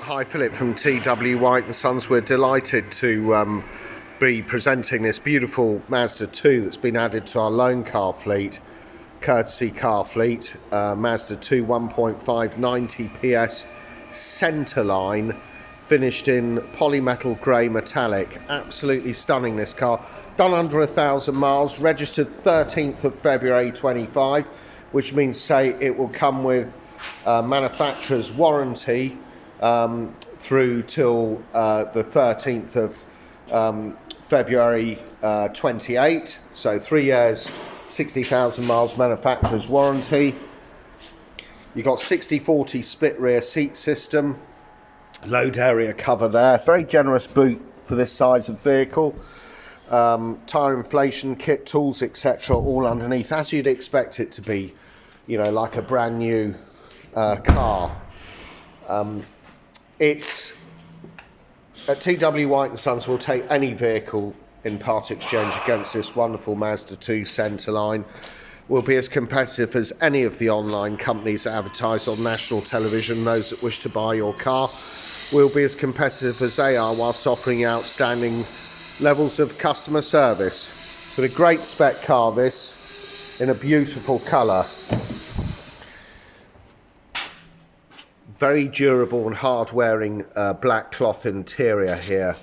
Hi, Philip from TW White & Sons. We're delighted to be presenting this beautiful Mazda 2 that's been added to our loan car fleet, courtesy car fleet. Mazda 2 1.5 90 PS Centre-Line, finished in polymetal grey metallic. Absolutely stunning, this car. Done under 1,000 miles, registered 13th of February 25, which means, say, it will come with manufacturer's warranty through till the 13th of February 28, so 3 years, 60,000 miles manufacturer's warranty. You've got 60/40 split rear seat system, load area cover there, very generous boot for this size of vehicle. Tyre inflation kit, tools, etc., all underneath, as you'd expect it to be, you know, like a brand new car. It's at TW White & Sons, we'll take any vehicle in part exchange against this wonderful Mazda 2 Centre-Line. We'll be as competitive as any of the online companies that advertise on national television, those that wish to buy your car. We'll be as competitive as they are, whilst offering outstanding levels of customer service. But a great spec car, this, in a beautiful colour. Very durable and hard-wearing black cloth interior here.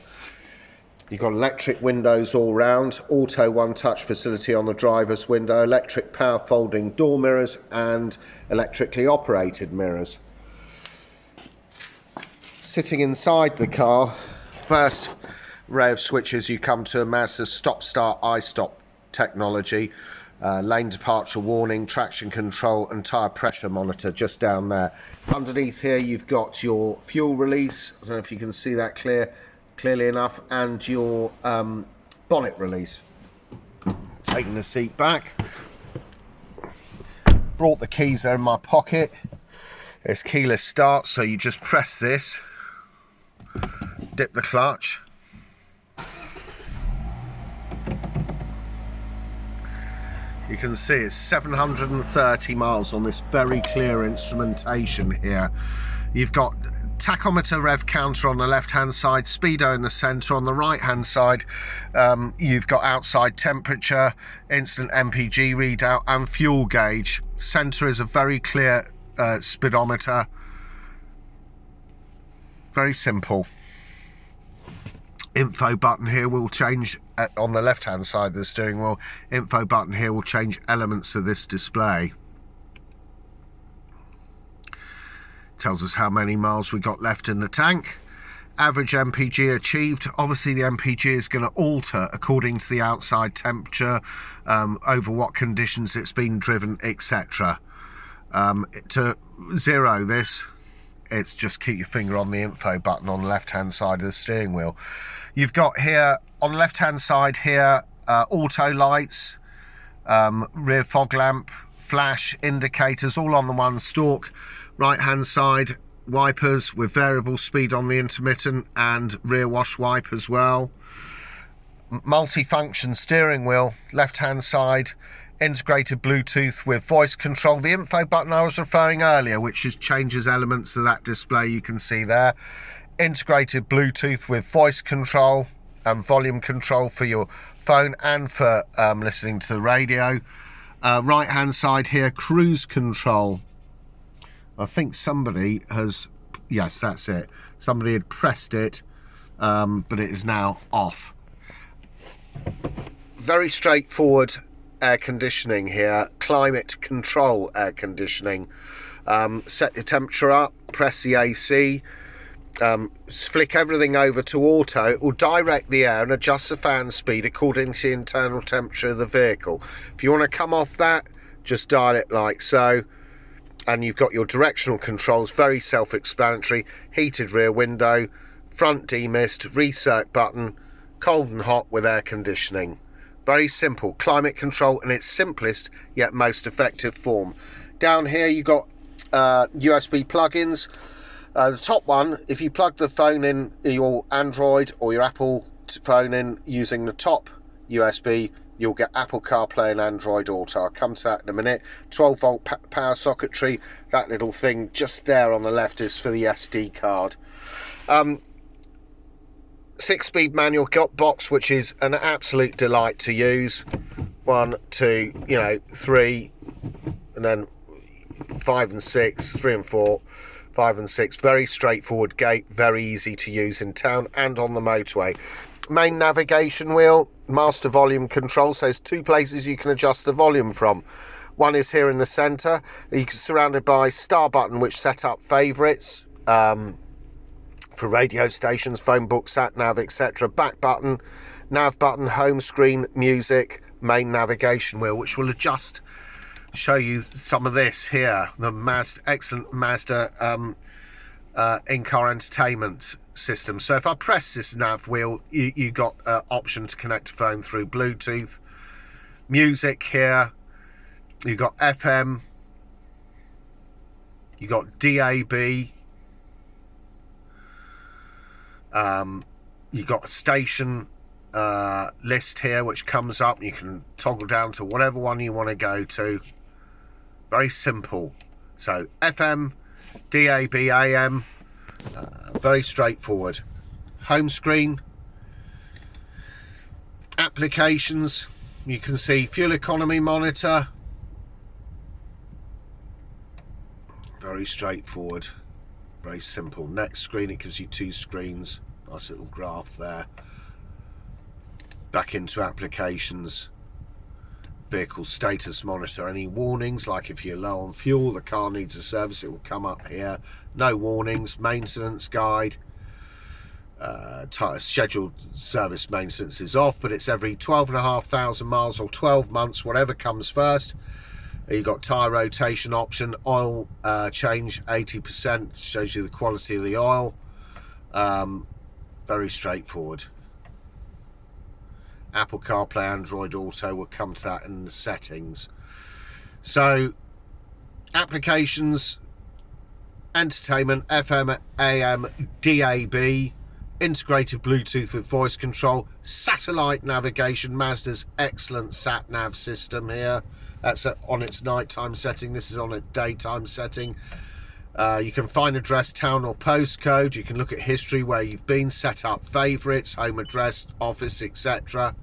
You've got electric windows all round, auto one-touch facility on the driver's window, electric power folding door mirrors and electrically operated mirrors. Sitting inside the car, first array of switches, you come to a Mazda stop-start I-stop technology. Lane departure warning, traction control and tyre pressure monitor just down there. Underneath here you've got your fuel release, I don't know if you can see that clearly enough, and your bonnet release. Taking the seat back, brought the keys there in my pocket. It's keyless start, so you just press this, dip the clutch, you can see it's 730 miles on this very clear instrumentation here. You've got tachometer rev counter on the left hand side, speedo in the centre. On the right hand side you've got outside temperature, instant MPG readout and fuel gauge. Centre is a very clear speedometer. Very simple. Info button here will change on the left hand side of the steering wheel. Info button here will change elements of this display. Tells us how many miles we got left in the tank. Average MPG achieved. Obviously the MPG is going to alter according to the outside temperature, over what conditions it's been driven, etc. To zero this, it's just keep your finger on the info button on the left hand side of the steering wheel. You've got here on the left hand side here auto lights, rear fog lamp, flash, indicators, all on the one stalk. Right hand side wipers with variable speed on the intermittent and rear wash wipe as well. Multi-function steering wheel, left hand side, integrated Bluetooth with voice control. The info button I was referring earlier, which just changes elements of that display, you can see there. Integrated Bluetooth with voice control and volume control for your phone and for listening to the radio. Right hand side here, cruise control. I think somebody has, yes, that's it, somebody had pressed it, but it is now off. Very straightforward air conditioning here, climate control air conditioning. Set your temperature up, press the AC, flick everything over to auto. It will direct the air and adjust the fan speed according to the internal temperature of the vehicle. If you want to come off that, just dial it like so. And you've got your directional controls, very self-explanatory. Heated rear window, front demist, recirc button, cold and hot with air conditioning. Very simple. Climate control in its simplest yet most effective form. Down here you've got USB plugins. The top one, if you plug the phone in, your Android or your Apple phone in using the top USB, you'll get Apple CarPlay and Android Auto. I'll come to that in a minute. 12 volt power socketry. That little thing just there on the left is for the SD card. 6-speed manual box, which is an absolute delight to use. 1, 2, 3, and then 5 and 6, 3 and 4, 5 and 6. Very straightforward gate, very easy to use in town and on the motorway. Main navigation wheel, master volume control. So there's 2 places you can adjust the volume from. One is here in the centre. You're surrounded by star button, which set up favourites for radio stations, phone book, sat nav, etc. Back button, nav button, home screen, music, main navigation wheel, which will adjust. Show you some of this here. The excellent Mazda in-car entertainment system. So if I press this nav wheel, you got option to connect a phone through Bluetooth. Music here. You got FM. You got DAB. You got a station list here which comes up. You can toggle down to whatever one you want to go to. Very simple. So FM, DAB, AM, very straightforward. Home screen, applications. You can see fuel economy monitor. Very straightforward, very simple. Next screen, it gives you 2 screens. Nice little graph there. Back into applications. Vehicle status monitor. Any warnings, like if you're low on fuel, the car needs a service, it will come up here. No warnings. Maintenance guide. Scheduled service maintenance is off, but it's every 12,500 miles or 12 months, whatever comes first. You've got tyre rotation option, oil change 80%, shows you the quality of the oil. Very straightforward. Apple CarPlay, Android Auto, we'll come to that in the settings. So, applications, entertainment, FM, AM, DAB, integrated Bluetooth with voice control, satellite navigation, Mazda's excellent sat-nav system here. That's on its nighttime setting. This is on its daytime setting. You can find address, town or postcode. You can look at history, where you've been, set up favourites, home address, office, etc.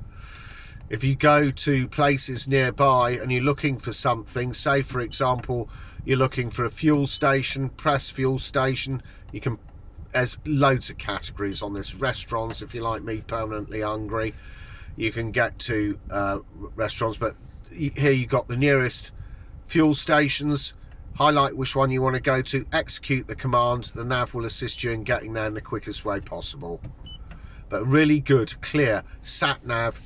If you go to places nearby and you're looking for something, say for example you're looking for a fuel station, press fuel station. You can, there's loads of categories on this. Restaurants, if you're like me, permanently hungry, you can get to restaurants, but here you got the nearest fuel stations. Highlight which one you want to go to, execute the command. The nav will assist you in getting there in the quickest way possible. But really good, clear sat nav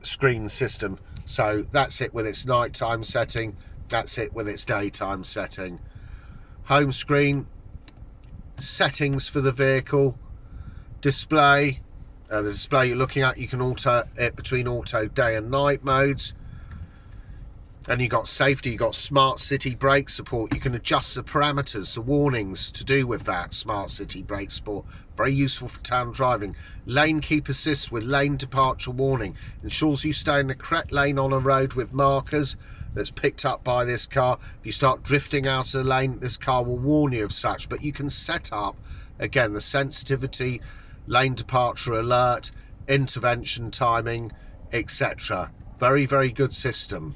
screen system. So that's it with its nighttime setting, that's it with its daytime setting. Home screen, settings for the vehicle, display. The display you're looking at, you can alter it between auto, day and night modes. And you got safety, you got smart city brake support. You can adjust the parameters, the warnings to do with that smart city brake support. Very useful for town driving. Lane keep assist with lane departure warning. Ensures you stay in the correct lane on a road with markers that's picked up by this car. If you start drifting out of the lane, this car will warn you of such. But you can set up, again, the sensitivity, lane departure alert, intervention timing, etc. Very, very good system.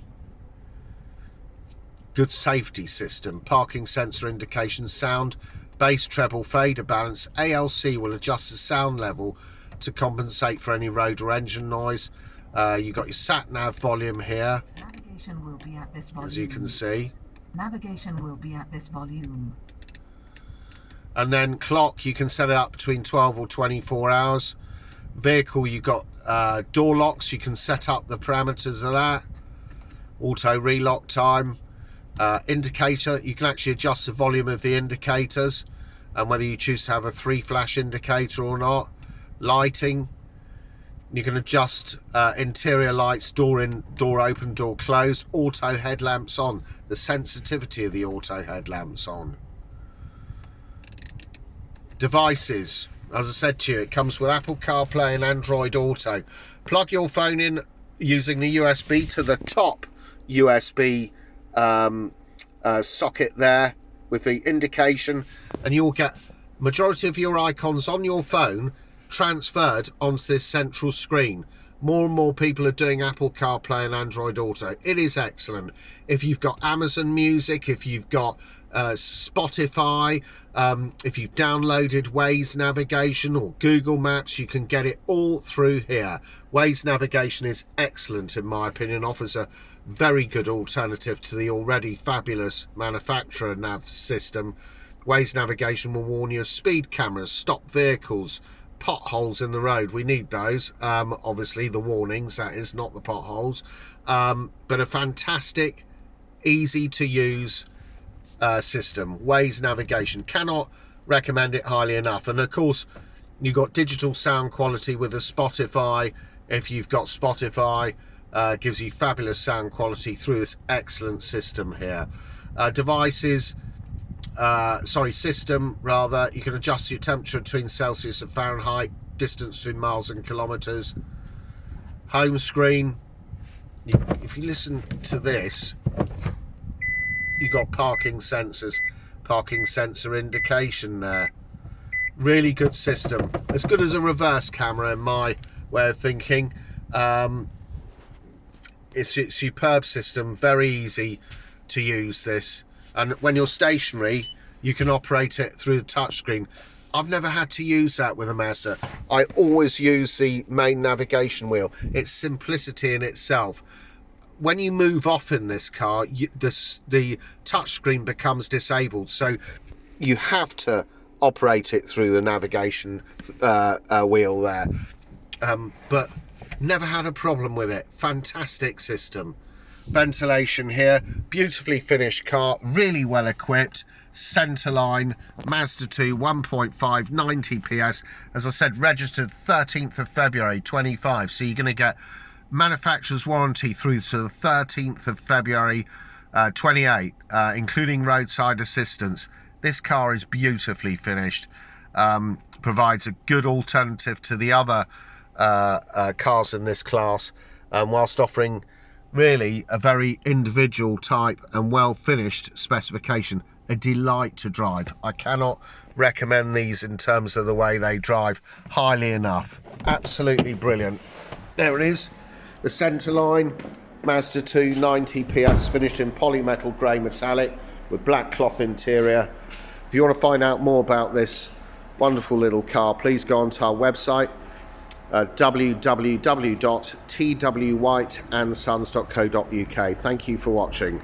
Good safety system. Parking sensor indication, sound, bass, treble, fader balance. ALC will adjust the sound level to compensate for any road or engine noise. You've got your sat nav volume here. Navigation will be at this volume. As you can see. Navigation will be at this volume. And then clock, you can set it up between 12 or 24 hours. Vehicle, you've got door locks. You can set up the parameters of that. Auto relock time. Indicator, you can actually adjust the volume of the indicators and whether you choose to have a 3-flash indicator or not. Lighting, you can adjust interior lights, door in, door open, door closed. Auto headlamps on, the sensitivity of the auto headlamps on. Devices, As I said to you, it comes with Apple CarPlay and Android Auto. Plug your phone in using the USB to the top USB socket there with the indication, and you'll get majority of your icons on your phone transferred onto this central screen. More and more people are doing Apple CarPlay and Android Auto. It is excellent. If you've got Amazon Music, if you've got Spotify, if you've downloaded Waze navigation or Google Maps, you can get it all through here. Waze navigation is excellent in my opinion, offers a very good alternative to the already fabulous manufacturer nav system. Waze navigation will warn you of speed cameras, stopped vehicles, potholes in the road. We need those, obviously the warnings, that is, not the potholes, but a fantastic, easy to use system. Waze navigation, cannot recommend it highly enough. And of course you've got digital sound quality with a Spotify. If you've got Spotify, gives you fabulous sound quality through this excellent system here. System rather, you can adjust your temperature between Celsius and Fahrenheit, distance between miles and kilometers. Home screen, if you listen to this, you got parking sensors, parking sensor indication there. Really good system, as good as a reverse camera in my way of thinking. It's a superb system, very easy to use this, and when you're stationary you can operate it through the touchscreen. I've never had to use that with a Mazda. I always use the main navigation wheel. It's simplicity in itself. When you move off in this car, the touchscreen becomes disabled, so you have to operate it through the navigation wheel there. But never had a problem with it. Fantastic system. Ventilation here, beautifully finished car, really well equipped. Centre-Line Mazda2 1.5, 90 PS. As I said, registered 13th of February 25, so you're going to get manufacturer's warranty through to the 13th of February 28, including roadside assistance. This car is beautifully finished, provides a good alternative to the other cars in this class, whilst offering really a very individual type and well finished specification. A delight to drive. I cannot recommend these in terms of the way they drive highly enough. Absolutely brilliant. There it is, the Centre-Line Mazda2 90 PS, finished in polymetal grey metallic with black cloth interior. If you want to find out more about this wonderful little car, please go onto our website, www.twhiteandsons.co.uk. Thank you for watching.